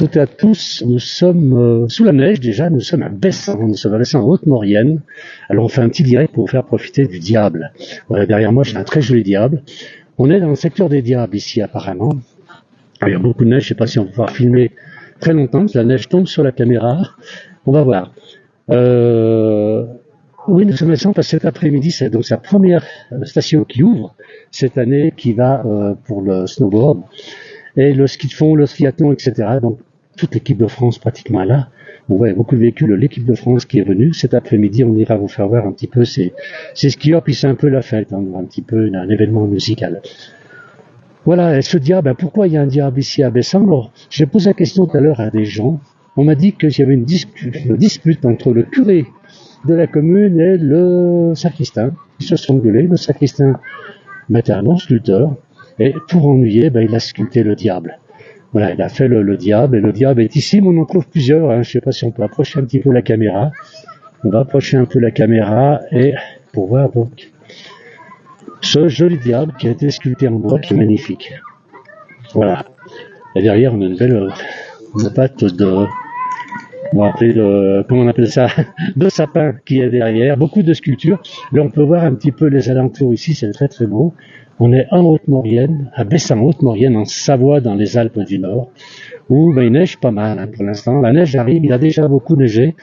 toutes et à tous, nous sommes sous la neige déjà, nous sommes à Bessan, nous sommes à Bessan en Haute-Maurienne. Alors on fait un petit direct pour vous faire profiter du diable. Voilà, derrière moi j'ai un très joli diable. On est dans le secteur des diables ici apparemment. Alors, il y a beaucoup de neige, je ne sais pas si on va pouvoir filmer très longtemps, la neige tombe sur la caméra. On va voir. Oui, nous sommes à Bessan parce que cet après-midi, c'est donc sa première station qui ouvre cette année, qui va pour le snowboard. Et le ski de fond, le skiathlon, etc. Donc, toute l'équipe de France pratiquement est là. On voit beaucoup de véhicules de l'équipe de France qui est venue. Cet après-midi, on ira vous faire voir un petit peu ces skieurs, puis c'est un peu la fête, hein, un petit peu un événement musical. Voilà, et ce diable, pourquoi il y a un diable ici à Bessan? Alors, j'ai posé la question tout à l'heure à des gens. On m'a dit qu'il y avait une dispute entre le curé de la commune et le sacristain. Ils se sont gueulés. Le sacristain mettait un long sculpteur. Et pour ennuyer, il a sculpté le diable. Voilà, il a fait le diable, et le diable est ici, mais on en trouve plusieurs. Hein. Je ne sais pas si on peut approcher un petit peu la caméra. On va approcher un peu la caméra et pour voir donc ce joli diable qui a été sculpté en bois, qui est magnifique. Voilà. Et derrière, on a une belle patte de, on va appeler comment on appelle ça, de sapin qui est derrière. Beaucoup de sculptures. Là, on peut voir un petit peu les alentours ici, c'est très très beau. On est en Haute-Maurienne, à Bessan, Haute-Maurienne, en Savoie, dans les Alpes du Nord, où il neige pas mal hein, pour l'instant. La neige arrive, il a déjà beaucoup neigé.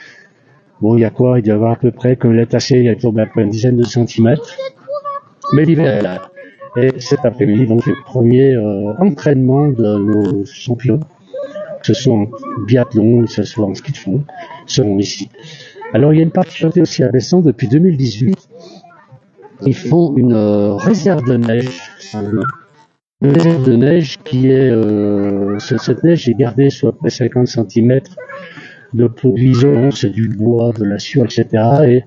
Bon, il y a quoi? Il doit y avoir à peu près, comme il est tassé, il y a tombé à peu une dizaine de centimètres. Mais l'hiver est là. Et cet après-midi, donc, le premier entraînement de nos champions, que ce soit en biathlon, que ce soit en ski de fond, seront ici. Alors, il y a une particularité aussi à Bessan depuis 2018. Ils font une réserve de neige. Une réserve de neige qui est... cette neige est gardée sur à peu près 50 cm de produits isolants, c'est du bois, de la sueur, etc. Et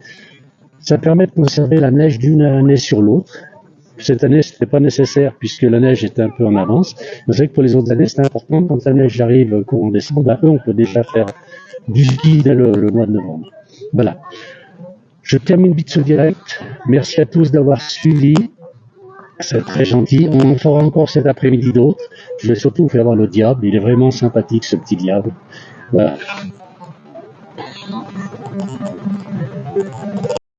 ça permet de conserver la neige d'une année sur l'autre. Cette année, c'était pas nécessaire puisque la neige était un peu en avance. Mais c'est vrai que pour les autres années, c'est important. Quand la neige arrive courant décembre, eux, on peut déjà faire du ski dès le mois de novembre. Voilà. Je termine vite ce direct. Merci à tous d'avoir suivi. C'est très gentil. On en fera encore cet après-midi d'autres. Je vais surtout vous faire voir le diable. Il est vraiment sympathique, ce petit diable. Voilà.